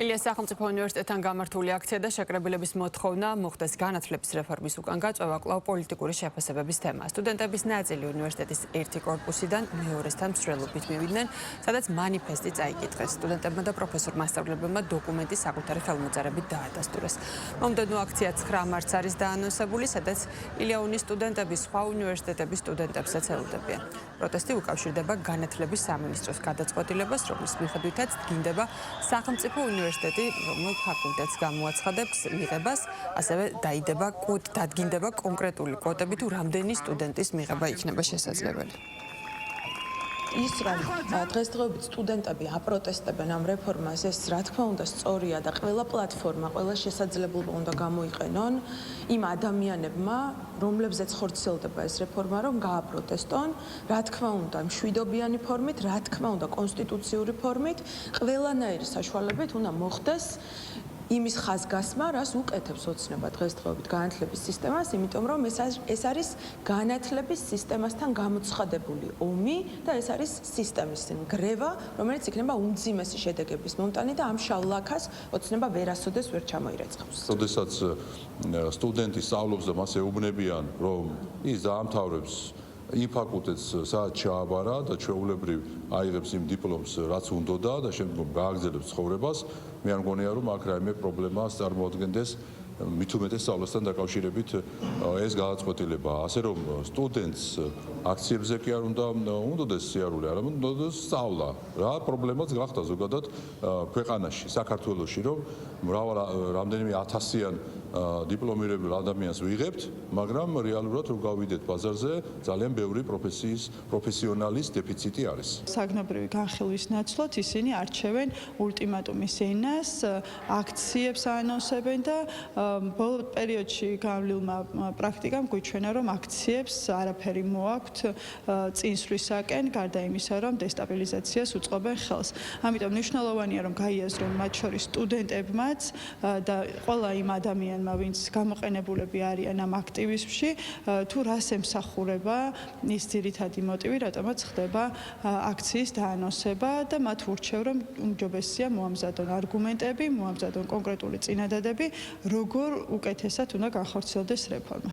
ილიას სახელმწიფო უნივერსიტეტთან გამართული აქცია და შეკრებილების მოთხოვნა მოხდეს განათლების რეფორმის უკან გაწევა კვლავ პოლიტიკური შეფასებების თემა. სტუდენტების ნაწილი უნივერსიტეტის ერთი კორპუსიდან მეორესთან მსვლელობით მივიდნენ, სადაც მანიფესტი წაიკითხეს. სტუდენტებმა და პროფესორ-მასწავლებლებმა დოკუმენტი საკუთარი ხელმოწერებით დაადასტურეს. მომდევნო აქცია 9 მარტს არის დაანონსებული, სადაც ილია უნის სტუდენტები სხვა უნივერსიტეტების სტუდენტებსაც ელოდებიან. პროტესტი უკავშირდება განათლების სამინისტროს გადაწყვეტილებას, რომლის მიხედვითაც დგინდება სახელმწიფო უნივერსიტეტი, რომელ ფაკულტეტს გამოაცხადებს მიღებას, ასევე დადგინდება კონკრეტული კვოტები, თუ რამდენი სტუდენტის მიღება იქნება შესაძლებელი. ის რომ დღესდღეობით სტუდენტები აპროტესტებენ ამ რეფორმას, ეს რა თქმა უნდა სწორია და ყველა პლატფორმა, ყველა შესაძლებლობა უნდა გამოიყენონ იმ ადამიანებმა, რომლებზეც ხორციელდება ეს რეფორმა, რომ გააპროტესტონ, რა თქმა უნდა, მშვიდობიანი ფორმით, რა თქმა უნდა, კონსტიტუციური ფორმით, ყველანაირი საშუალებით უნდა მოხდეს იმის ხაზგასმა, რას უკეთებს ოცნება დღესდღეობით განათლების სისტემას, იმიტომ რომ ეს არის განათლების სისტემასთან გამოცხადებული ომი და ეს არის სისტემის გრევა, რომელიც იქნება უმძიმესი შედეგების მომტანი და ამ შალლაქას ოცნება ვერასოდეს ვერ ჩამოირეცხავს. როდესაც სტუდენტი სწავლობს და მას ეუბნებიან, რომ ის დაამთავრებს იმ ფაკულტეტს, სადაც ჩააბარა და ჩვეულებრივ აიღებს იმ დიპლომს, რაც უნდოდა და შემდგომ გააგრძელებს ცხოვრებას, მე არ მგონია, რომ აქ რაიმე პრობლემას წარმოადგენდეს მით უმეტეს სწავლასთან დაკავშირებით ეს გადაწყვეტილება. ასე რომ სტუდენტს აქციებზე კი არ უნდადეს სიარული, არამედ უნდადეს სწავლა. რა პრობლემაც გახდა ზოგადად ქვეყანაში, საქართველოში, რომ რამდენიმე ათასიან დიპლომირებულ ადამიანს ვიღებთ, მაგრამ რეალურად რომ გავიდეთ ბაზარზე, ძალიან ბევრი პროფესიონალის დეფიციტი არის. საგნობრივი განხილვის ნაცვლად ისინი არჩევენ ულტიმატუმის ენას, აქციებს აანონსებენ და ბოლო პერიოდში გავლილმა პრაქტიკამ გვიჩვენა, რომ აქციებს არაფერი მოაქვთ წინსვლისაკენ, გარდა იმისა, რომ დესტაბილიზაციას უწყობენ ხელს. ამიტომ მნიშვნელოვანია, რომ გაიაზრონ მათ შორის სტუდენტებმაც და ყველა იმ ადამიანმა, ვინც გამოყენებულები არიან ამ აქტივიზმში, თუ რას ემსახურება ის ძირითადი მოტივი, რატომაც ხდება აქციის დაანონსება და მათ ურჩევ, რომ უმჯობესია მოამზადონ არგუმენტები, მოამზადონ კონკრეტული წინადადები, როგორ უკეთესად უნდა განხორციელდეს რეფორმა.